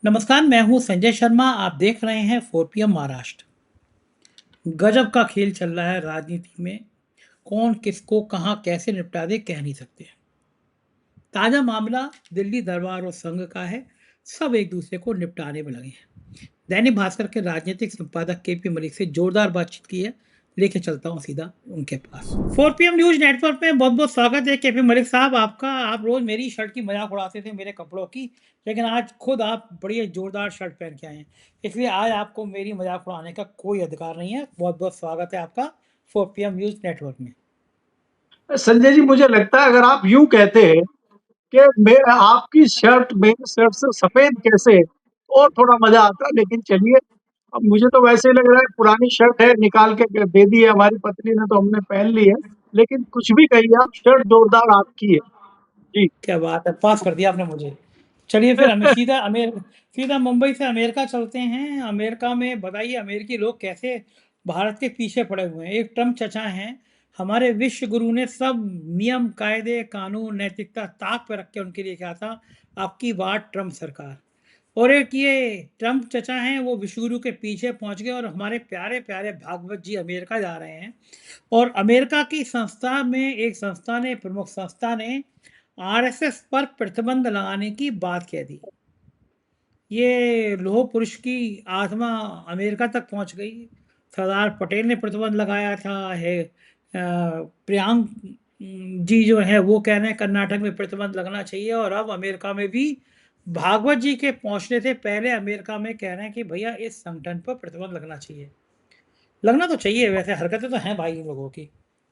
नमस्कार, मैं हूँ संजय शर्मा। आप देख रहे हैं 4 PM महाराष्ट्र। गजब का खेल चल रहा है राजनीति में। कौन किसको कहाँ कैसे निपटा दे कह नहीं सकते। ताज़ा मामला दिल्ली दरबार और संघ का है। सब एक दूसरे को निपटाने में लगे हैं। दैनिक भास्कर के राजनीतिक संपादक केपी मलिक से जोरदार बातचीत की है। लेके चलता हूँ सीधा उनके पास। 4 PM न्यूज नेटवर्क में बहुत बहुत स्वागत है केपी मलिक साहब आपका। आप रोज मेरी शर्ट की मजाक उड़ाते थे, मेरे कपड़ों की, लेकिन आज खुद आप बड़ी जोरदार शर्ट पहन के आए हैं, इसलिए आज आपको मेरी मजाक उड़ाने का कोई अधिकार नहीं है। बहुत बहुत स्वागत है आपका 4 PM न्यूज नेटवर्क में। संजय जी, मुझे लगता है अगर आप यूं कहते हैं कि आपकी शर्ट मेरी शर्ट से सफेद कैसे, और थोड़ा मजा आता। लेकिन चलिए, अब मुझे तो वैसे ही लग रहा है पुरानी शर्ट है, निकाल के दे दी है हमारी पत्नी ने तो हमने पहन ली है। लेकिन कुछ भी कहिए, आप शर्ट जोरदार आपकी है जी। क्या बात है, पास कर दिया आपने मुझे। चलिए फिर हमें सीधा मुंबई से अमेरिका चलते हैं। अमेरिका में बताइए, अमेरिकी लोग कैसे भारत के पीछे पड़े हुए हैं। एक ट्रम्प चचा हैं, हमारे विश्व गुरु ने सब नियम कायदे कानून नैतिकता ताक पे रख के उनके लिए क्या था, आपकी बात ट्रम्प सरकार। और एक ये ट्रम्प चचा हैं, वो विश्व गुरु के पीछे पहुंच गए और हमारे प्यारे प्यारे भागवत जी अमेरिका जा रहे हैं। और अमेरिका की संस्था में एक संस्था ने, प्रमुख संस्था ने आरएसएस पर प्रतिबंध लगाने की बात कह दी। ये लोह पुरुष की आत्मा अमेरिका तक पहुंच गई। सरदार पटेल ने प्रतिबंध लगाया था। है प्रियांक जी जो है वो कह रहे हैं कर्नाटक में प्रतिबंध लगना चाहिए, और अब अमेरिका में भी भागवत जी के पहुंचने से पहले अमेरिका में कह रहे हैं कि भैया इस संगठन पर प्रतिबंध लगना चाहिए। लगना तो चाहिए, वैसे हरकतें तो हैं भाई इन लोगों की,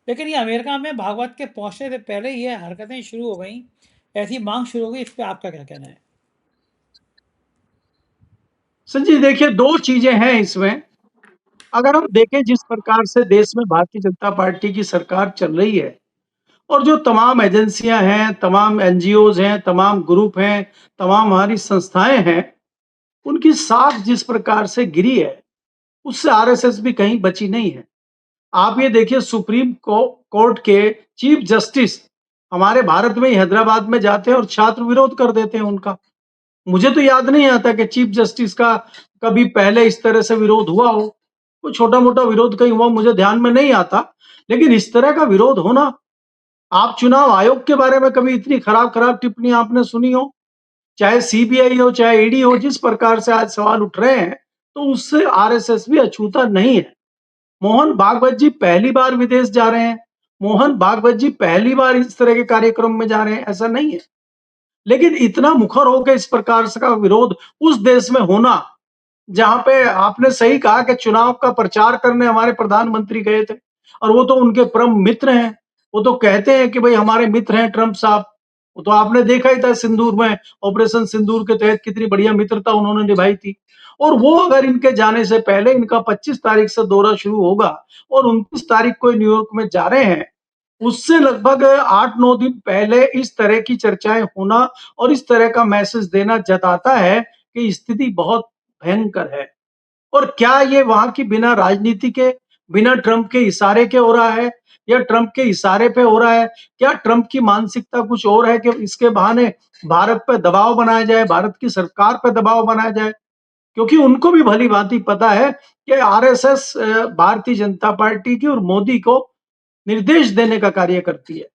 लेकिन ये अमेरिका में भागवत के पहुंचने से पहले ये हरकतें शुरू हो गई, ऐसी मांग शुरू हो गई। इस पे आपका क्या कहना है? संजय, देखिए, दो चीजें हैं इसमें। अगर हम देखें जिस प्रकार से देश में भारतीय जनता पार्टी की सरकार चल रही है, और जो तमाम एजेंसियां हैं, तमाम एनजीओज हैं, तमाम ग्रुप हैं, तमाम हमारी संस्थाएं हैं, उनकी साख जिस प्रकार से गिरी है, उससे आरएसएस भी कहीं बची नहीं है। आप ये देखिए, सुप्रीम कोर्ट के चीफ जस्टिस हमारे भारत में ही हैदराबाद में जाते हैं और छात्र विरोध कर देते हैं उनका। मुझे तो याद नहीं आता कि चीफ जस्टिस का कभी पहले इस तरह से विरोध हुआ हो। कोई छोटा मोटा विरोध कहीं हुआ मुझे ध्यान में नहीं आता, लेकिन इस तरह का विरोध होना। आप चुनाव आयोग के बारे में कभी इतनी खराब खराब टिप्पणी आपने सुनी हो? चाहे सीबीआई हो, चाहे ईडी हो, जिस प्रकार से आज सवाल उठ रहे हैं, तो उससे आरएसएस भी अछूता नहीं है। मोहन भागवत जी पहली बार विदेश जा रहे हैं, मोहन भागवत जी पहली बार इस तरह के कार्यक्रम में जा रहे हैं, ऐसा नहीं है। लेकिन इतना मुखर होकर इस प्रकार से का विरोध उस देश में होना, जहां पे आपने सही कहा कि चुनाव का प्रचार करने हमारे प्रधानमंत्री गए थे, और वो तो उनके परम मित्र हैं। वो तो कहते हैं कि भाई हमारे मित्र हैं ट्रंप साहब। वो तो आपने देखा ही था सिंदूर में, ऑपरेशन सिंदूर के तहत कितनी बढ़िया मित्रता उन्होंने निभाई थी। और वो अगर इनके जाने से पहले, इनका 25 तारीख से दौरा शुरू होगा और 29 तारीख को न्यूयॉर्क में जा रहे हैं, उससे लगभग 8-9 दिन पहले इस तरह की चर्चाएं होना और इस तरह का मैसेज देना जताता है कि स्थिति बहुत भयंकर है। और क्या ये वहां की बिना राजनीति के, बिना ट्रंप के इशारे के हो रहा है, या ट्रंप के इशारे पे हो रहा है? क्या ट्रंप की मानसिकता कुछ और है कि इसके बहाने भारत पे दबाव बनाया जाए, भारत की सरकार पे दबाव बनाया जाए? क्योंकि उनको भी भली भांति पता है कि आरएसएस भारतीय जनता पार्टी की और मोदी को निर्देश देने का कार्य करती है।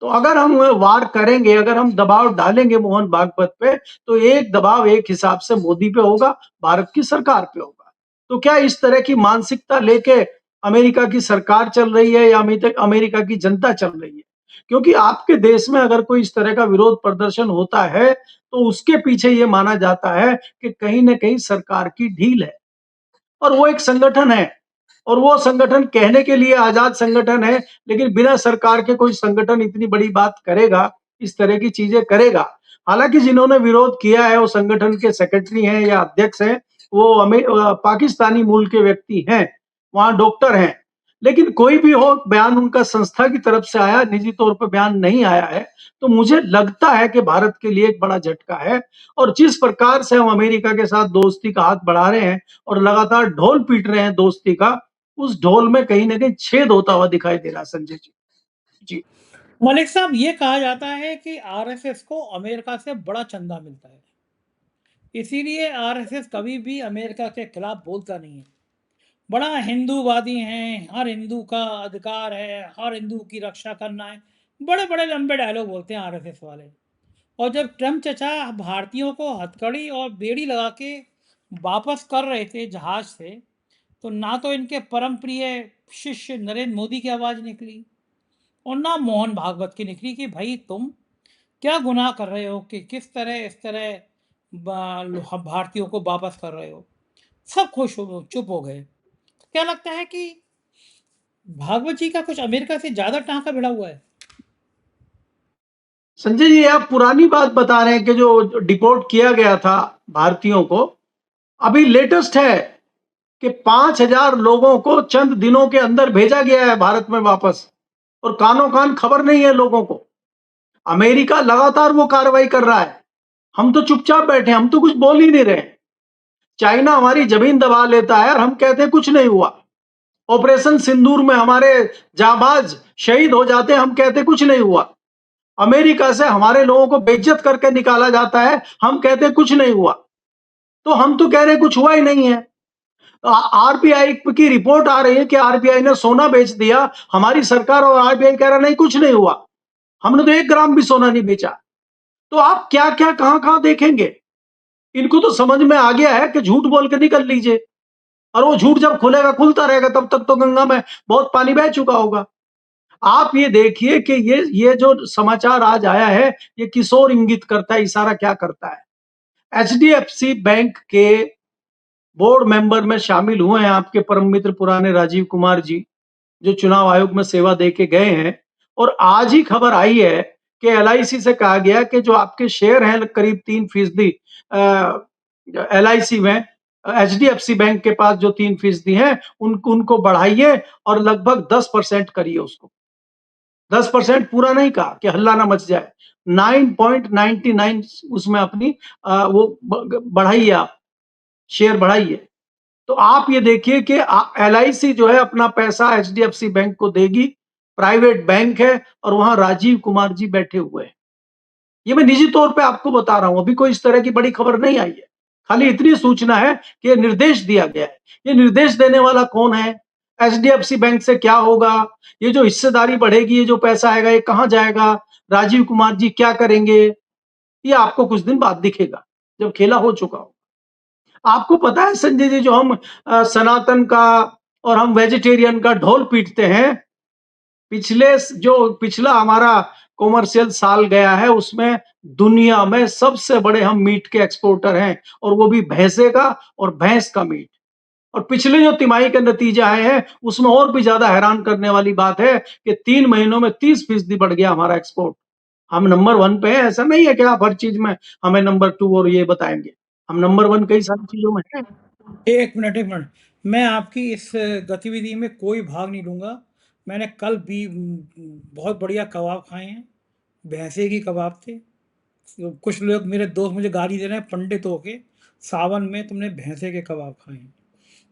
तो अगर हम वार करेंगे, अगर हम दबाव डालेंगे मोहन भागवत पे, तो एक दबाव एक हिसाब से मोदी पे होगा, भारत की सरकार पे होगा। तो क्या इस तरह की मानसिकता लेके अमेरिका की सरकार चल रही है, या अमेरिका की जनता चल रही है? क्योंकि आपके देश में अगर कोई इस तरह का विरोध प्रदर्शन होता है, तो उसके पीछे ये माना जाता है कि कहीं न कहीं सरकार की ढील है। और वो एक संगठन है, और वो संगठन कहने के लिए आजाद संगठन है, लेकिन बिना सरकार के कोई संगठन इतनी बड़ी बात करेगा, इस तरह की चीजें करेगा? हालांकि जिन्होंने विरोध किया है वो संगठन के सेक्रेटरी हैं या अध्यक्ष हैं, वो पाकिस्तानी मूल के व्यक्ति हैं, वहां डॉक्टर हैं। लेकिन कोई भी हो, बयान उनका संस्था की तरफ से आया, निजी तौर पर बयान नहीं आया है। तो मुझे लगता है कि भारत के लिए एक बड़ा झटका है। और जिस प्रकार से हम अमेरिका के साथ दोस्ती का हाथ बढ़ा रहे हैं और लगातार ढोल पीट रहे हैं दोस्ती का, उस ढोल में कहीं ना कहीं छेद होता हुआ दिखाई दे रहा है संजय जी। जी। मलिक साहब, ये कहा जाता है कि आरएसएस को अमेरिका से बड़ा चंदा मिलता है। इसीलिए आरएसएस कभी भी अमेरिका के खिलाफ बोलता नहीं है। बड़ा हिंदूवादी हैं, हर हिंदू का अधिकार है, हर हिंदू की रक्षा करना है, बड़े-बड़े लंबे डायलॉग बोलते हैं आरएसएस वाले। और जब ट्रम्प चचा भारतीयों को हथकड़ी और बेड़ी लगा के वापस कर रहे थे जहाज से, तो ना तो इनके परम प्रिय शिष्य नरेंद्र मोदी की आवाज़ निकली और ना मोहन भागवत की निकली कि भाई तुम क्या गुनाह कर रहे हो कि किस तरह इस तरह भारतीयों को वापस कर रहे हो। सब खुश हो चुप हो गए। क्या लगता है कि भागवत जी का कुछ अमेरिका से ज़्यादा टाँका भिड़ा हुआ है? संजय जी, आप पुरानी बात बता रहे हैं कि जो डिपोर्ट किया गया था भारतीयों को, अभी लेटेस्ट है कि 5,000 लोगों को चंद दिनों के अंदर भेजा गया है भारत में वापस, और कानों कान खबर नहीं है लोगों को। अमेरिका लगातार वो कार्रवाई कर रहा है, हम तो चुपचाप बैठे हैं, हम तो कुछ बोल ही नहीं रहे। चाइना हमारी जमीन दबा लेता है और हम कहते हैं कुछ नहीं हुआ। ऑपरेशन सिंदूर में हमारे जाबाज शहीद हो जाते हैं, हम कहते कुछ नहीं हुआ। अमेरिका से हमारे लोगों को बेइज्जत करके निकाला जाता है, हम कहते कुछ नहीं हुआ। तो हम तो कह रहे हैं कुछ हुआ ही नहीं है। आरबीआई की रिपोर्ट आ रही है कि आरबीआई ने सोना बेच दिया, हमारी सरकार और आरबीआई कह रहा नहीं कुछ नहीं हुआ, हमने तो 1 ग्राम भी सोना नहीं बेचा। तो आप क्या क्या कहां कहां देखेंगे? इनको तो समझ में आ गया है कि झूठ बोल के निकल लीजिए, और वो झूठ जब खुलेगा खुलता रहेगा, तब तक तो गंगा में बहुत पानी बह चुका होगा। आप ये देखिए कि ये जो समाचार आज आया है, ये किस ओर इंगित करता है, इशारा क्या करता है? एचडीएफसी बैंक के बोर्ड मेंबर में शामिल हुए हैं आपके परम मित्र पुराने राजीव कुमार जी, जो चुनाव आयोग में सेवा दे के गए हैं। और आज ही खबर आई है कि एलआईसी से कहा गया कि जो आपके शेयर हैं करीब 3% एलआईसी में, एचडीएफसी बैंक के पास जो 3% है, उनको बढ़ाइए और लगभग 10% करिए उसको। 10% पूरा नहीं कहा कि हल्ला ना मच जाए, 9.99 उसमें अपनी वो बढ़ाइए, आप शेयर बढ़ाइए। तो आप ये देखिए कि एलआईसी जो है अपना पैसा एचडीएफसी बैंक को देगी, प्राइवेट बैंक है और वहां राजीव कुमार जी बैठे हुए हैं। ये मैं निजी तौर पे आपको बता रहा हूं, अभी कोई इस तरह की बड़ी खबर नहीं आई है। खाली इतनी सूचना है कि निर्देश दिया गया है। ये निर्देश देने वाला कौन है? एचडीएफसी बैंक से क्या होगा? ये जो हिस्सेदारी बढ़ेगी, ये जो पैसा आएगा, ये कहां जाएगा? राजीव कुमार जी क्या करेंगे? ये आपको कुछ दिन बाद दिखेगा, जब खेला हो चुका हो। आपको पता है संजय जी, जो हम सनातन का और हम वेजिटेरियन का ढोल पीटते हैं, पिछला हमारा कॉमर्शियल साल गया है, उसमें दुनिया में सबसे बड़े हम मीट के एक्सपोर्टर हैं, और वो भी भैंसे का और भैंस का मीट। और पिछले जो तिमाही के नतीजे आए हैं, उसमें और भी ज्यादा हैरान करने वाली बात है कि 3 महीनों में 30% बढ़ गया हमारा एक्सपोर्ट। हम नंबर 1 पे हैं, ऐसा नहीं है कि आप हर चीज में हमें नंबर 2 और ये बताएंगे। हम नंबर 1 कई सारी चीजों में हैं। 1 मिनट। मैं आपकी इस गतिविधि में कोई भाग नहीं लूँगा। मैंने कल भी बहुत बढ़िया कबाब खाए हैं, भैंसे की कबाब थे। तो कुछ लोग मेरे दोस्त मुझे गाली दे रहे हैं पंडित होके, सावन में तुमने भैंसे के कबाब खाए हैं।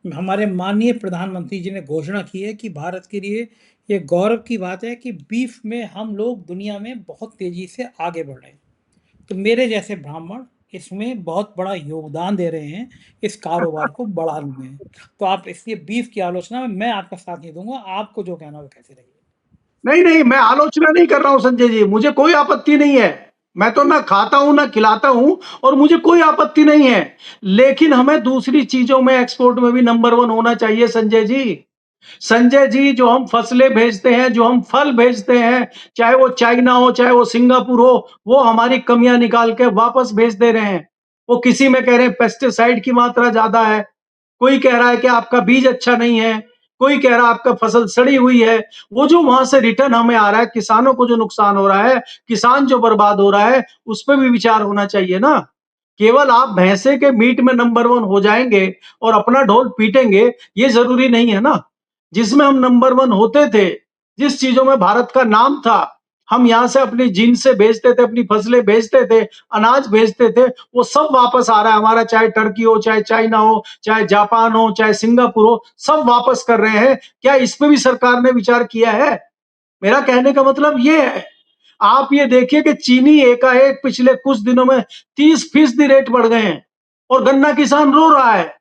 हमारे माननीय प्रधानमंत्री जी ने घोषणा की है कि भारत के लिए ये गौरव की बात है कि बीफ में हम लोग दुनिया में बहुत तेज़ी से आगे बढ़ रहे हैं। तो मेरे जैसे ब्राह्मण इसमें बहुत बड़ा योगदान दे रहे हैं इस कारोबार को बढ़ाने में। तो आप इसलिए बीफ की आलोचना में मैं आपका साथ नहीं दूँगा, आपको जो कहना हो कहते रहिए। नहीं, नहीं, मैं आलोचना नहीं कर रहा हूं संजय जी, मुझे कोई आपत्ति नहीं है। मैं तो ना खाता हूं ना खिलाता हूं, और मुझे कोई आपत्ति नहीं है। लेकिन हमें दूसरी चीजों में, एक्सपोर्ट में भी नंबर 1 होना चाहिए संजय जी। संजय जी, जो हम फसलें भेजते हैं, जो हम फल भेजते हैं, चाहे वो चाइना हो, चाहे वो सिंगापुर हो, वो हमारी कमियां निकाल के वापस भेज दे रहे हैं। वो किसी में कह रहे हैं पेस्टिसाइड की मात्रा ज्यादा है, कोई कह रहा है कि आपका बीज अच्छा नहीं है, कोई कह रहा है आपका फसल सड़ी हुई है। वो जो वहां से रिटर्न हमें आ रहा है, किसानों को जो नुकसान हो रहा है, किसान जो बर्बाद हो रहा है, उस पर भी विचार होना चाहिए ना। केवल आप भैंसे के मीट में नंबर 1 हो जाएंगे और अपना ढोल पीटेंगे, ये जरूरी नहीं है ना। जिसमें हम नंबर 1 होते थे, जिस चीजों में भारत का नाम था, हम यहां से अपनी जीन से भेजते थे, अपनी फसलें भेजते थे, अनाज भेजते थे, वो सब वापस आ रहा है हमारा। चाहे टर्की हो, चाहे चाइना हो, चाहे जापान हो, चाहे सिंगापुर हो, सब वापस कर रहे हैं। क्या इस पे भी सरकार ने विचार किया है? मेरा कहने का मतलब ये है। आप ये देखिए कि चीनी एकाएक पिछले कुछ दिनों में 30% रेट बढ़ गए हैं। और गन्ना किसान रो रहा है,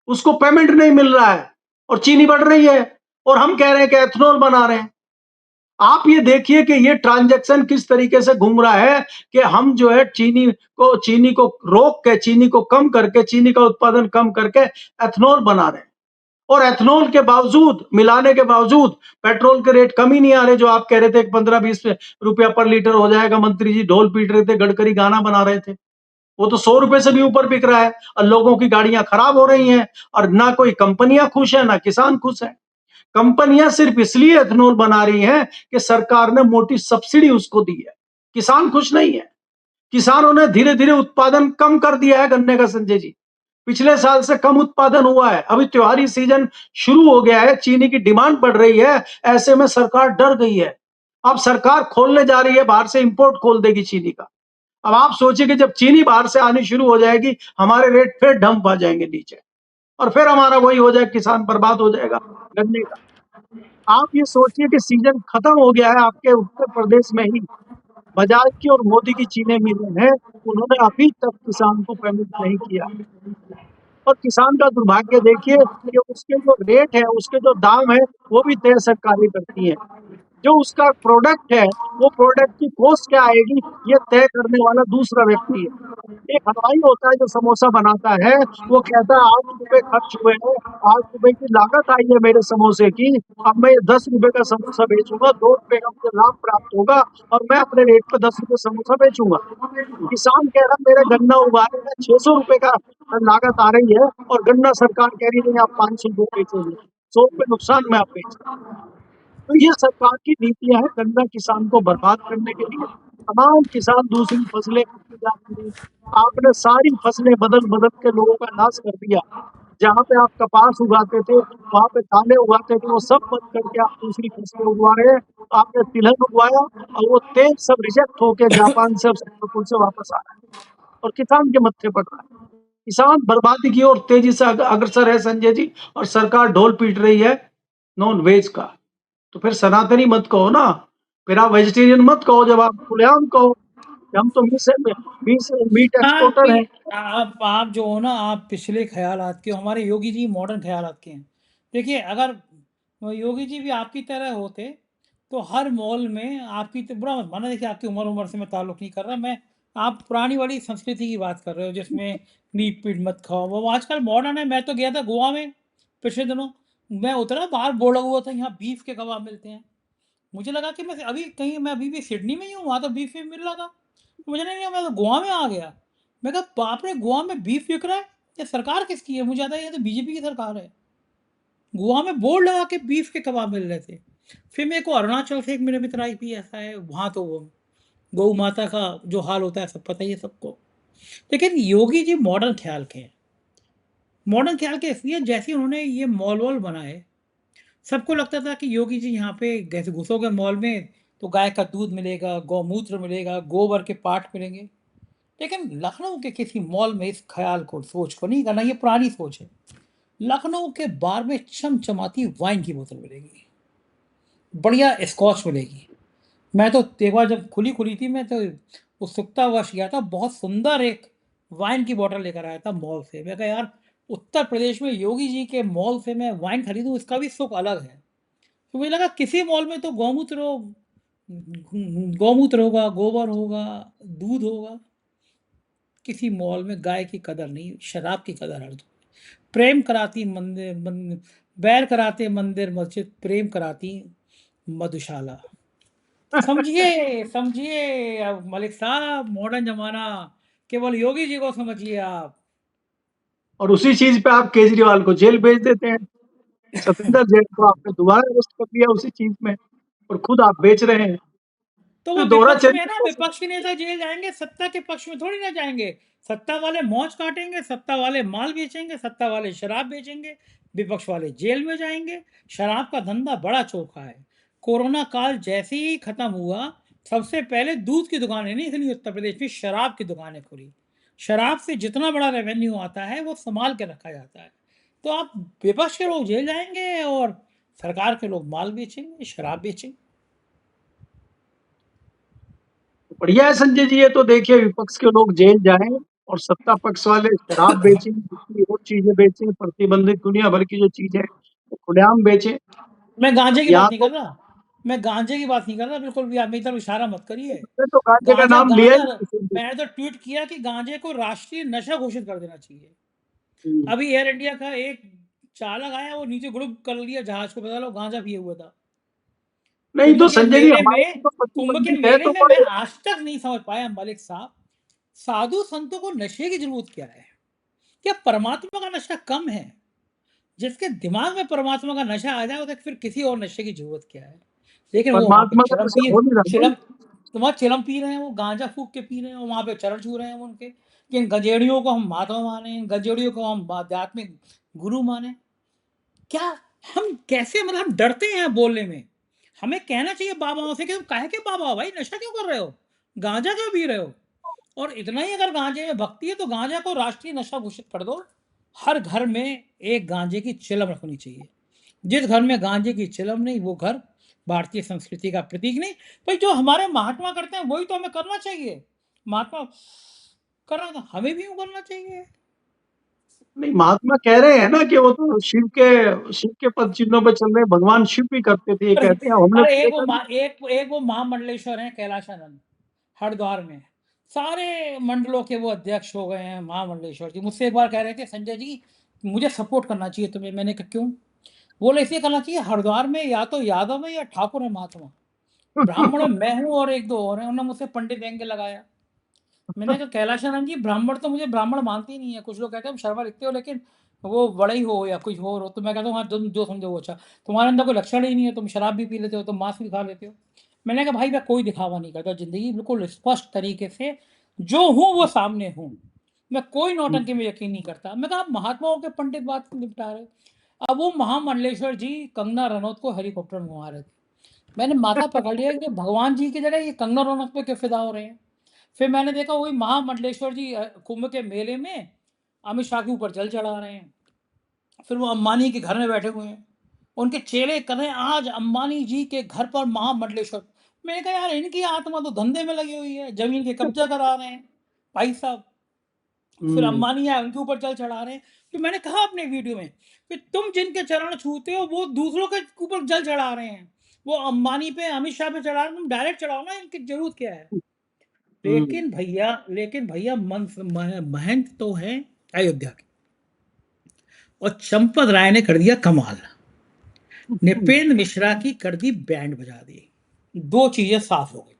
उसको पेमेंट नहीं मिल रहा है और चीनी बढ़ रही है और हम कह रहे हैं कि एथेनॉल बना रहे हैं। आप ये देखिए कि ये ट्रांजैक्शन किस तरीके से घूम रहा है कि हम जो है चीनी को रोक के, चीनी को कम करके, चीनी का उत्पादन कम करके एथेनॉल बना रहे हैं। और एथेनॉल के बावजूद, मिलाने के बावजूद पेट्रोल के रेट कम ही नहीं आ रहे। जो आप कह रहे थे 15-20 रुपया पर लीटर हो जाएगा, मंत्री जी ढोल पीट रहे थे, गडकरी गाना बना रहे थे, वो तो 100 रुपए से भी ऊपर बिक रहा है और लोगों की गाड़ियां खराब हो रही हैं और ना कोई कंपनियां खुश है ना किसान खुश है। कंपनियां सिर्फ इसलिए एथेनॉल बना रही हैं कि सरकार ने मोटी सब्सिडी उसको दी है, किसान खुश नहीं है। किसानों ने धीरे धीरे उत्पादन कम कर दिया है गन्ने का, संजय जी, पिछले साल से कम उत्पादन हुआ है। अभी त्योहारी सीजन शुरू हो गया है, चीनी की डिमांड बढ़ रही है, ऐसे में सरकार डर गई है। अब सरकार खोलने जा रही है, बाहर से इंपोर्ट खोल देगी चीनी का। अब आप सोचिए कि जब चीनी बाहर से आनी शुरू हो जाएगी, हमारे रेट फिर डंप आ जाएंगे नीचे और फिर हमारा वही हो जाए, किसान बर्बाद हो जाएगा गन्ने का। आप ये सोचिए कि सीजन खत्म हो गया है, आपके उत्तर प्रदेश में ही बजाज की और मोदी की चीनी मिलें हैं, उन्होंने अभी तक किसान को पेमेंट नहीं किया। और किसान का दुर्भाग्य देखिए कि उसके जो रेट है, उसके जो दाम है, वो भी तय सरकारें करती हैं। जो उसका प्रोडक्ट है, वो प्रोडक्ट की कॉस्ट क्या आएगी, ये तय करने वाला दूसरा व्यक्ति है। एक हलवाई होता है जो समोसा बनाता है, वो कहता है 8 रुपए खर्च हुए हैं, 8 रुपए की लागत आई है मेरे समोसे की, अब मैं 10 रुपए का समोसा बेचूंगा, 2 रुपए का मुझे लाभ प्राप्त होगा और मैं अपने रेट पे 10 रुपए समोसा बेचूंगा। किसान कह रहा मेरा गन्ना उगा रहे हैं, 600 रुपए का लागत आ रही है और गन्ना सरकार कह रही नहीं, आप 500 रुपए बेचोगे, 100 रुपए नुकसान में आप बेच। तो ये सरकार की नीतियां हैं गन्ना किसान को बर्बाद करने के लिए। तमाम किसान दूसरी फसलें करते जा रहे हैं। आपने सारी फसलें बदल बदल के लोगों का नाश कर दिया। जहाँ पे आप कपास उगाते थे, वहां पे दालें उगाते थे, वो सब बंद करके आप दूसरी फसलें उगवा रहे हैं। आपने तिलहन उगवाया और वो तेल सब रिजेक्ट होके जापान से, सिंगापुर से वापस आ रहा है और किसान के मत्थे पड़ रहा है। किसान बर्बादी की ओर तेजी से अग्रसर है, संजय जी, और सरकार ढोल पीट रही है नॉन वेज का। तो फिर सनातनी मत कहो ना, फिर आप वेजिटेरियन मत कहो, जब आप खुलेआम कहो कि हम तो मीट एक्सपोर्टर हैं। आप जो हो ना, आप पिछले ख़यालात के हो, हमारे योगी जी मॉडर्न ख़यालात के हैं। देखिए, अगर योगी जी भी आपकी तरह होते, तो हर मॉल में आपकी तो बुरा मत मानना, देखिए आपकी उम्र से मैं ताल्लुक़ नहीं कर रहा, मैं आप पुरानी वाली संस्कृति की बात कर रहे हो, जिसमें मीट-पीट मत खाओ, वो आजकल मॉडर्न है। मैं तो गया था गोवा में पिछले दिनों, मैं उतरा, बाहर बोर्ड लगा हुआ था, यहाँ बीफ के कबाब मिलते हैं। मुझे लगा कि मैं अभी भी सिडनी में ही हूँ, वहाँ तो बीफ भी मिल रहा था। मुझे नहीं लगा, मैं तो गोवा में आ गया। मैं कहा बाप रे! गोवा में बीफ बिक रहा है? ये सरकार किसकी है? मुझे आता है ये तो बीजेपी की सरकार है। गोवा में बोर्ड लगा के बीफ के कबाब मिल रहे थे। फिर मेरे को अरुणाचल से एक मेरे मित्र आई ऐसा है, वहाँ तो वो गौ माता का जो हाल होता है सब पता ही है सबको। लेकिन योगी जी मॉडर्न ख़्याल के हैं। मॉडर्न ख़्याल के इसलिए जैसे उन्होंने ये मॉल-वॉल बनाए, सबको लगता था कि योगी जी यहाँ पे जैसे घुसोगे मॉल में तो गाय का दूध मिलेगा, गौमूत्र मिलेगा, गोबर के पार्ट मिलेंगे। लेकिन लखनऊ के किसी मॉल में इस ख़्याल को, सोच को नहीं करना, ये पुरानी सोच है। लखनऊ के बार में चमचमाती वाइन की बोतल मिलेगी, बढ़िया स्कॉच मिलेगी। मैं तो एक बार जब खुली थी, मैं तो उत्सुकतावश गया था, बहुत सुंदर एक वाइन की बॉटल लेकर आया था मॉल से। मैं कहा यार, उत्तर प्रदेश में योगी जी के मॉल से मैं वाइन खरीदूँ, इसका भी सुख अलग है। तो मुझे लगा किसी मॉल में तो गौमूत्र होगा, गोबर होगा, दूध होगा। किसी मॉल में गाय की कदर नहीं, शराब की कदर हर जगह। प्रेम कराती बैर कराते मंदिर मस्जिद, प्रेम कराती मधुशाला। समझिए, समझिए अब मलिक साहब, मॉडर्न ज़माना केवल योगी जी को समझिए आप। और उसी चीज पे आप केजरीवाल को जेल भेज देते हैं। सतेंद्र जैन को आपने दोबारा अरेस्ट कर लिया उसी चीज में और खुद आप बेच रहे हैं। तो वो तो दोहरा विपक्ष में है चरित्र ना, कैसे? विपक्ष के नेता जेल जाएँगे, सत्ता के पक्ष में थोड़ी ना जाएँगे। सत्ता वाले मौज काटेंगे, सत्ता वाले माल बेचेंगे, सत्ता वाले शराब बेचेंगे, विपक्ष वाले जेल में जाएँगे। शराब का धंधा बड़ा चोखा है। कोरोना काल जैसे ही खत्म हुआ, सबसे पहले दूध की दुकानें नहीं खुली उत्तर प्रदेश में, शराब की दुकानें खुली। शराब से जितना बड़ा रेवेन्यू आता है, वो सँभाल के रखा जाता है। तो आप विपक्ष के लोग जेल जाएँगे और सरकार के लोग माल बेचेंगे, शराब बेचेंगे। बढ़िया है संजय जी, ये तो देखिए विपक्ष के लोग जेल जाएं और सत्ता पक्ष वाले शराब बेचें, दूसरी और चीजें बेचें, प्रतिबंधित दुनिया भर की जो चीजें हैं, वो खुलेआम बेचें। मैं गांजे की या बात नहीं तो कर रहा, मैं गांजे की बात नहीं कर रहा, बिल्कुल भी आप मेरी तरफ इशारा मत करिए। उसने तो गांजे का गांजा नाम लिया गांजा ही नहीं किसी ने। मैंने तो ट्वीट किया कि गांजे को राष्ट्रीय नशा घोषित कर देना चाहिए। हुँ। अभी एयर इंडिया का एक चालक आया, वो नीचे गुड़ुक कर लिया जहाज को, पता लगा गांजा पिए हुआ था। नहीं कुंभ तो के संजय जी मेले हमारे में लिए तो कुंभ के प्रतिबंधित है मेले तो में मैं बड़े आज तक नहीं समझ पाया मलिक साहब, साधु संतों को नशे की जरूरत क्या है? क्या परमात्मा का नशा कम है? जिसके दिमाग में परमात्मा का नशा आ जाए, तो फिर किसी और नशे की जरूरत क्या है? लेकिन वो वहां पे परमात्मा का चिलम नशा पी हो नहीं रहा ना। चिलम तुम्हारा चिलम पी रहे हैं, वो गांजा फूक के पी रहे हैं, वहां पे चरण छू रहे हैं वो उनके, कि इन गजेड़ियों को हम महात्मा माने, इन गजेड़ियों को हम आध्यात्मिक गुरु माने। क्या हम कैसे, मतलब हम डरते हैं बोलने में। हमें कहना चाहिए बाबाओं से कि तुम काहे के बाबा हो भाई, नशा क्यों कर रहे हो, गांजा क्यों पी रहे हो? और इतना ही अगर गांजे में भक्ति है तो गांजा को राष्ट्रीय नशा घोषित कर दो। हर घर में एक गांजे की चिलम रखनी चाहिए। जिस घर में गांजे की चिलम नहीं, वो घर भारतीय संस्कृति का प्रतीक नहीं। भाई जो हमारे महात्मा करते हैं वही तो हमें करना चाहिए। महात्मा कर रहा था, हमें भी यूं करना चाहिए। नहीं, महात्मा कह रहे हैं ना कि वो तो शिव के पद चिन्हों पे चल रहे हैं, भगवान शिव भी करते थे, ये कहते हैं, हमने अरे तो देखा नहीं। एक वो महामंडलेश्वर हैं कैलाशानंद, हरिद्वार में। सारे मंडलों के वो अध्यक्ष हो गए हैं महामंडलेश्वर जी। मुझसे एक बार कह रहे थे, संजय जी मुझे सपोर्ट करना चाहिए तुम्हें। मैंने कहा क्यों? बोले इसलिए करना चाहिए, हरिद्वार में या तो यादव है या ठाकुर है महात्मा, ब्राह्मण में मैं हूँ और एक दो और हैं। उन्होंने मुझसे पंडित एंगे लगाया। मैंने कहा कैलाशानंद जी, ब्राह्मण तो मुझे ब्राह्मण मानते ही नहीं है। कुछ लोग कहते हैं हम शर्मा लिखते हो, लेकिन वो बड़े ही हो या कुछ और हो। तो मैं कहता हूँ हाँ, तुम जो समझो वो अच्छा। तुम्हारे अंदर कोई लक्षण ही नहीं है, तुम शराब भी पी लेते हो, तुम मांस भी खा लेते हो। मैंने कहा भाई मैं कोई दिखावा नहीं करता, जिंदगी बिल्कुल स्पष्ट तरीके से जो हूँ वो सामने हूँ। मैं कोई नौटंकी में यकीन नहीं करता। मैं कहा आप महात्माओं के पंडित बात क्यों निपटा रहे? अब वो महामंडलेश्वर जी कंगना रनौत को हेलीकॉप्टर में घुमा रहे थे। मैंने माथा पकड़ लिया कि भगवान जी की जगह ये कंगना रनौत पे क्यों फिदा हो रहे हैं। फिर मैंने देखा वही महामंडलेश्वर जी कुंभ के मेले में अमित शाह के ऊपर जल चढ़ा रहे हैं। फिर वो अंबानी के घर में बैठे हुए हैं, उनके चेले कर रहे हैं आज अंबानी जी के घर पर महामंडलेश्वर। मैंने कहा यार इनकी आत्मा तो धंधे में लगी हुई है, जमीन के कब्जा करा रहे हैं भाई साहब। फिर हुँ। अंबानी आए, उनके ऊपर जल चढ़ा रहे हैं। तो मैंने कहा अपने वीडियो में कि तुम जिनके चरण छूते हो वो दूसरों के ऊपर जल चढ़ा रहे हैं। वो अंबानी पे अमित शाह पे चढ़ा रहे हैं, तुम डायरेक्ट चढ़ाओ ना, इनकी जरूरत क्या है? हुँ। लेकिन भैया महंत तो है अयोध्या के, और चंपत राय ने कर दिया कमाल। नृपेंद्र मिश्रा की कर दी बैंड बजा दी। दो चीजें साफ हो गई,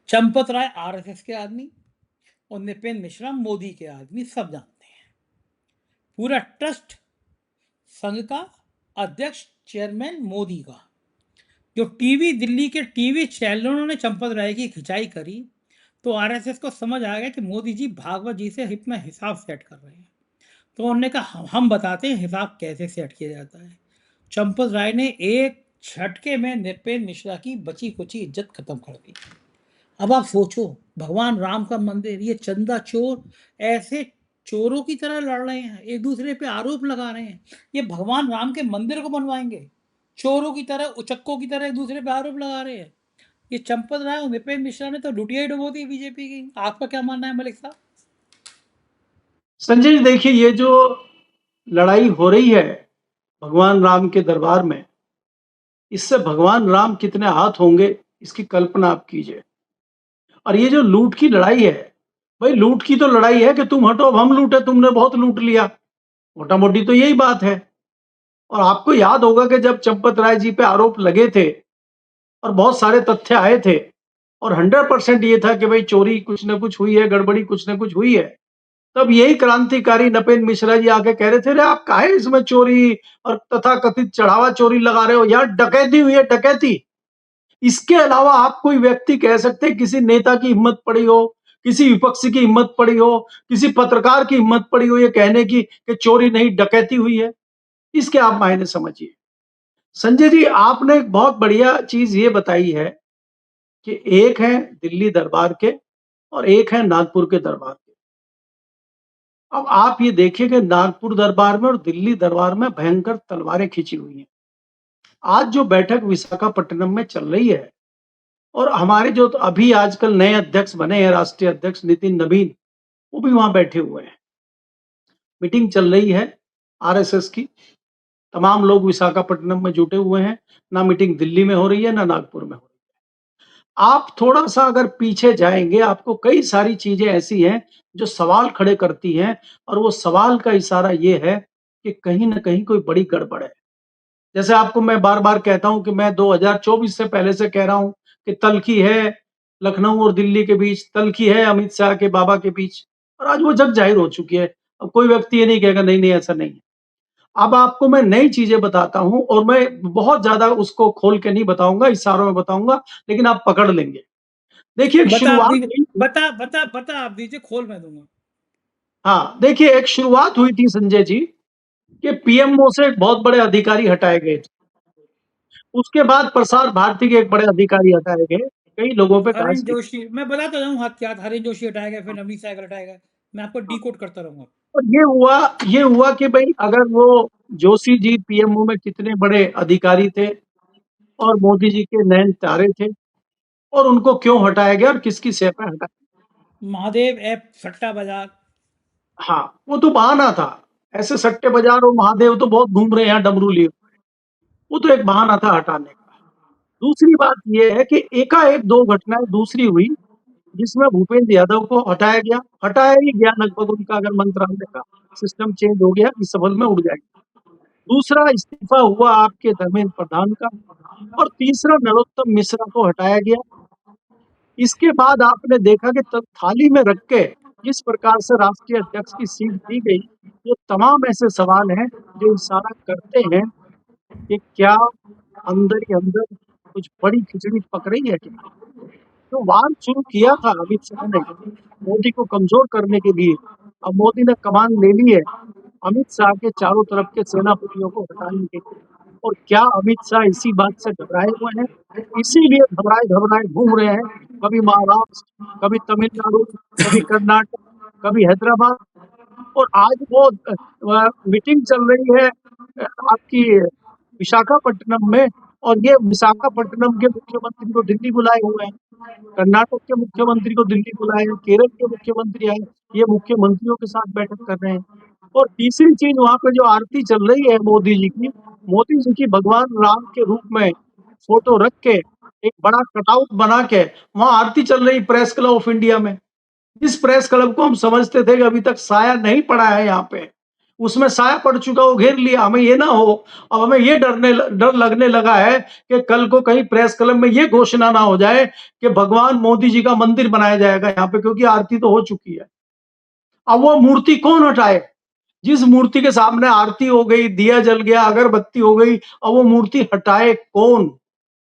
चंपत राय आरएसएस के आदमी और नृपेंद्र मिश्रा मोदी के आदमी, सब जानते हैं। पूरा ट्रस्ट संघ का अध्यक्ष चेयरमैन मोदी का। जो टीवी दिल्ली के टीवी चैनलों ने चंपत राय की खिंचाई करी, तो आरएसएस को समझ आ गया कि मोदी जी भागवत जी से अपना हिसाब सेट कर रहे हैं। तो उन्होंने कहा हम बताते हैं हिसाब कैसे सेट किया जाता है। चंपत राय ने एक झटके में नृपेंद्र मिश्रा की बची कुची इज्जत खत्म कर दी। अब आप सोचो, भगवान राम का मंदिर, ये चंदा चोर ऐसे चोरों की तरह लड़ रहे हैं, एक दूसरे पे आरोप लगा रहे हैं। ये भगवान राम के मंदिर को बनवाएंगे, चोरों की तरह, उचक्कों की तरह एक दूसरे पे आरोप लगा रहे हैं। ये चंपत राय और नृपेंद्र मिश्रा ने तो लुटिया ही डुबो दी बीजेपी की। आपका क्या मानना है मलिक साहब? संजय जी देखिए, ये जो लड़ाई हो रही है भगवान राम के दरबार में, इससे भगवान राम कितने हाथ होंगे, इसकी कल्पना आप कीजिए। और ये जो लूट की लड़ाई है, भाई लूट की तो लड़ाई है कि तुम हटो अब हम लूटे, तुमने बहुत लूट लिया। मोटा-मोटी तो यही बात है। और आपको याद होगा कि जब चंपत राय जी पे आरोप लगे थे और बहुत सारे तथ्य आए थे और 100% ये था कि भाई चोरी कुछ न कुछ हुई है, गड़बड़ी कुछ न कुछ हुई है। तब यही क्रांतिकारी नपेंद्र मिश्रा जी आके कह रहे थे, "अरे आप काहे इसमें चोरी और तथाकथित चढ़ावा चोरी लगा रहे हो? यार डकैती हुई है, डकैती।" इसके अलावा आप कोई व्यक्ति कह सकते हैं किसी नेता की हिम्मत पड़ी हो, किसी विपक्षी की हिम्मत पड़ी हो, किसी पत्रकार की हिम्मत पड़ी हो ये कहने की कि चोरी नहीं डकैती हुई है? इसके आप मायने समझिए। संजय जी आपने एक बहुत बढ़िया चीज़ ये बताई है कि एक है दिल्ली दरबार के और एक है नागपुर के दरबार के। अब आप ये देखिए कि नागपुर दरबार में और दिल्ली दरबार में भयंकर तलवारें खींची हुई हैं। आज जो बैठक विशाखापट्टनम में चल रही है और हमारे जो तो अभी आजकल नए अध्यक्ष बने हैं, राष्ट्रीय अध्यक्ष नितिन नवीन, वो भी वहां बैठे हुए हैं। मीटिंग चल रही है आरएसएस की, तमाम लोग विशाखापट्टनम में जुटे हुए हैं। ना मीटिंग दिल्ली में हो रही है, ना नागपुर में हो रही है। आप थोड़ा-सा अगर पीछे जाएँगे, आपको कई सारी चीज़ें ऐसी हैं, जो सवाल खड़े करती हैं और वो सवाल का इशारा ये है कि कहीं न कहीं कोई बड़ी गड़बड़ है। जैसे आपको मैं बार-बार कहता हूँ कि मैं 2024 से पहले से कह रहा हूँ कि तल्खी है लखनऊ और दिल्ली के बीच, तल्खी है अमित शाह के बाबा के बीच, और आज वो जग ज़ाहिर हो चुकी है। अब कोई व्यक्ति ये नहीं कहेगा नहीं, नहीं ऐसा नहीं है। अब आपको मैं नई चीज़ें बताता हूँ और मैं बहुत ज़्यादा उसको खोल के नहीं बताऊँगा, इशारों में बताऊँगा, लेकिन आप पकड़ लेंगे। देखिए एक बता आप शुरुआत दीजिए, हुई थी। बता आप दीजिए, खोल मैं दूँगा। हाँ, देखिए एक शुरुआत हुई थी संजय जी कि पीएमओ से एक बहुत बड़े अधिकारी हटाए गए थे। उसके बाद प्रसार भारती के एक बड़े अधिकारी हटाए गए। कई लोगों पे कहा हरीश से जोशी, मैं बताता जाऊँ हाथ क्या था, हरीश जोशी हटाया गया, फिर नवनीत सहगल हटाया गया। मैं आपको डिकोड करता रहूँगा। और ये हुआ कि भई अगर वो जोशी जी पीएमओ में कितने बड़े अधिकारी थे और मोदी जी के नयन तारे थे और उनको क्यों हटाया गया और किसकी सह पे हटाया? महादेव ऐप सट्टा बाज़ार। हाँ, वो तो बहाना था। ऐसे सट्टे बाज़ार और महादेव तो बहुत घूम रहे हैं यहाँ डमरू लिए। वो तो एक बहाना था हटाने का। दूसरी बात ये है कि एकाएक 2 घटनाएँ दूसरी हुई, जिसमें भूपेंद्र यादव को हटाया गया। हटाया ही गया लगभग उनका अगर मंत्रालय का सिस्टम चेंज हो गया, इस सफल में उड़ जाएगा। दूसरा इस्तीफा हुआ आपके धर्मेंद्र प्रधान का और तीसरा नरोत्तम मिश्रा को हटाया गया। इसके बाद आपने देखा कि त थाली में रख के जिस प्रकार से राष्ट्रीय अध्यक्ष की सीट दी गई, ये तमाम ऐसे सवाल हैं जो इशारा करते हैं कि क्या अंदर ही अंदर कुछ बड़ी खिचड़ी पक रही है क्या? जो वार शुरू किया था अमित शाह ने मोदी को कमज़ोर करने के लिए, अब मोदी ने कमान ले ली है अमित शाह के चारों तरफ के सेनापतियों को हटाने के लिए। और क्या अमित शाह इसी बात से घबराए हुए हैं? इसीलिए घबराए-घबराए घूम रहे हैं, कभी महाराष्ट्र, कभी तमिलनाडु, कभी कर्नाटक, कभी हैदराबाद। और आज वो मीटिंग चल रही है आपकी विशाखापट्टनम में, और ये विशाखापट्टनम के मुख्यमंत्री को दिल्ली बुलाए हुए हैं। कर्नाटक के मुख्यमंत्री को दिल्ली बुलाए हैं, केरल के मुख्यमंत्री आए, ये मुख्यमंत्रियों के साथ बैठक कर रहे हैं। और तीसरी चीज़ वहाँ पे जो आरती चल रही है मोदी जी की भगवान राम के रूप में फ़ोटो रख के, एक बड़ा कटआउट बना के, वहाँ आरती चल रही प्रेस क्लब ऑफ इंडिया में। जिस प्रेस क्लब को हम समझते थे कि अभी तक साया नहीं पड़ा है यहाँ पे, उसमें साया पड़ चुका, वो घेर लिया। हमें ये ना हो, अब हमें ये डर लगने लगा है कि कल को कहीं प्रेस क्लब में ये घोषणा ना हो जाए कि भगवान मोदी जी का मंदिर बनाया जाएगा यहाँ पे, क्योंकि आरती तो हो चुकी है। अब वो मूर्ति कौन हटाए? जिस मूर्ति के सामने आरती हो गई, दिया जल गया, अगरबत्ती हो गई, अब वो मूर्ति हटाए कौन?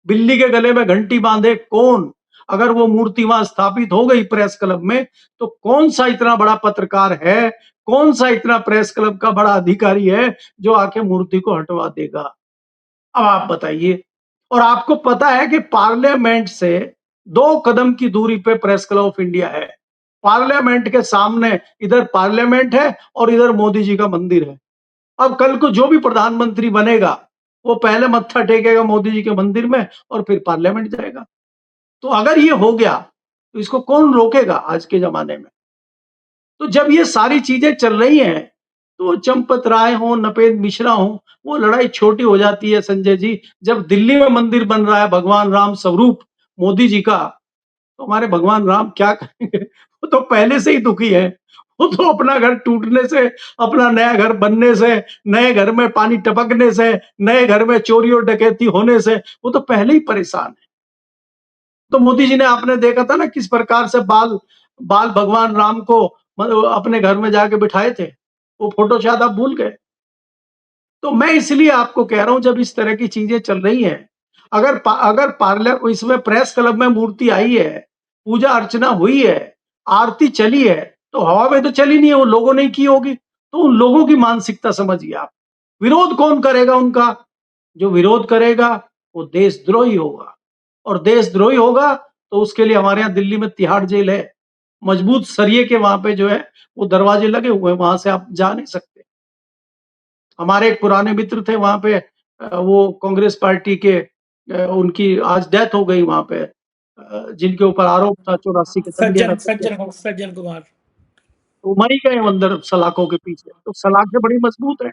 बिल्ली के गले में घंटी बांधे कौन? अगर वो मूर्ति वहां स्थापित हो गई प्रेस क्लब में, तो कौन सा इतना बड़ा पत्रकार है, कौन सा इतना प्रेस क्लब का बड़ा अधिकारी है जो आके मूर्ति को हटवा देगा? अब आप बताइए। और आपको पता है कि पार्लियामेंट से 2 कदम की दूरी पे प्रेस क्लब ऑफ इंडिया है। पार्लियामेंट के सामने इधर पार्लियामेंट है और इधर मोदी जी का मंदिर है। अब कल को जो भी प्रधानमंत्री बनेगा, वो पहले मत्था टेकेगा मोदी जी के मंदिर में और फिर पार्लियामेंट जाएगा। तो अगर ये हो गया, तो इसको कौन रोकेगा आज के ज़माने में? तो जब ये सारी चीज़ें चल रही हैं, तो चंपत राय हों, नपेंद्र मिश्रा हों, वो लड़ाई छोटी हो जाती है संजय जी। जब दिल्ली में मंदिर बन रहा है भगवान राम स्वरूप मोदी जी का, तो हमारे भगवान राम क्या करेंगे? वो तो पहले से ही दुखी हैं। वो तो अपना घर टूटने से, अपना नया घर बनने से, नए घर में पानी टपकने से, नए घर में चोरी और डकैती होने से, वो तो पहले ही परेशान है। तो मोदी जी ने आपने देखा था ना किस प्रकार से बाल बाल भगवान राम को अपने घर में जाके बिठाए थे। वो फ़ोटो शायद आप भूल गए। तो मैं इसलिए आपको कह रहा हूँ जब इस तरह की चीज़ें चल रही हैं, अगर पार्लिया इसमें प्रेस क्लब में मूर्ति आई है, पूजा अर्चना हुई है, आरती चली है, तो हवा में तो चली नहीं है, वो लोगों ने की होगी। तो उन लोगों की मानसिकता समझिए आप। विरोध कौन करेगा उनका? जो विरोध करेगा वो देशद्रोही होगा, और देशद्रोही होगा तो उसके लिए हमारे यहाँ दिल्ली में तिहाड़ जेल है। मजबूत सरिये के वहाँ पे जो है वो दरवाजे लगे हुए हैं, वहाँ से आप जा नहीं सकते। हमारे एक पुराने मित्र थे वहाँ पे, वो कांग्रेस पार्टी के, उनकी आज डेथ हो गई वहाँ पे, जिनके ऊपर आरोप था 84 के दंगे का। सज्जन कुमार। वो मर ही गए अंदर सलाखों के पीछे, तो सलाखें बड़ी मजबूत है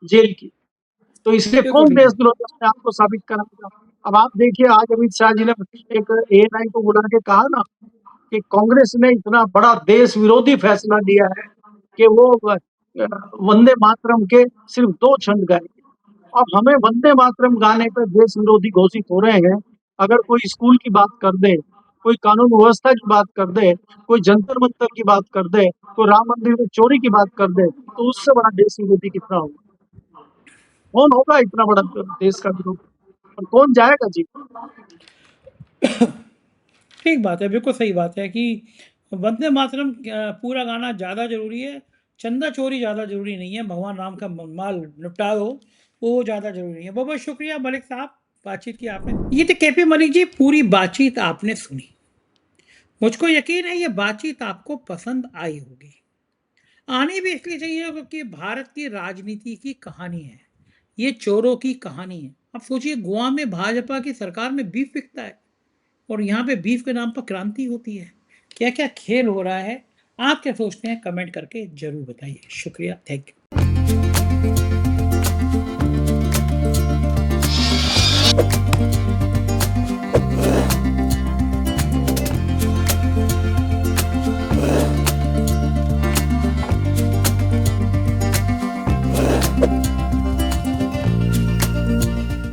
जेल की। तो इसलिए बिल्कुल कौन ठीक है। देशद्रोही अपने आप को साबित कराएगा? अब आप देखिए आज अमित शाह जी ने एक एएनआई को बुला के कहा ना कि कांग्रेस ने इतना बड़ा देश विरोधी फैसला लिया है कि वो वंदे मातरम के सिर्फ 2 छंद गाएंगे। अब हमें वंदे मातरम गाने पर देश विरोधी घोषित हो रहे हैं। अगर कोई स्कूल की बात कर दे, कोई कानून व्यवस्था की बात कर दे, कोई जंतर मंतर की बात कर दे, कोई राम मंदिर में चोरी की बात कर दे, तो उससे बड़ा देश विरोधी कितना होगा? कौन होगा इतना बड़ा देश का विरोधी? और कौन जाएगा जी? ठीक बात है, बिल्कुल सही बात है कि वंदे मातरम पूरा गाना ज़्यादा ज़रूरी है, चंदा चोरी ज़्यादा ज़रूरी नहीं है, भगवान राम का माल निपटा दो, वो ज़्यादा ज़रूरी है। बहुत-बहुत शुक्रिया मलिक साहब, बातचीत की आपने। ये थे केपी मलिक जी, पूरी बातचीत आपने सुनी। मुझको यकीन है ये बातचीत आपको पसंद आई होगी। आनी भी इसलिए चाहिए क्योंकि भारत की राजनीति की कहानी है। ये चोरों की कहानी है। अब सोचिए गोवा में भाजपा की सरकार में बीफ बिकता है और यहाँ पे बीफ के नाम पर क्रांति होती है। क्या-क्या खेल हो रहा है? आप क्या सोचते हैं? कमेंट करके ज़रूर बताइए। शुक्रिया, थैंक यू।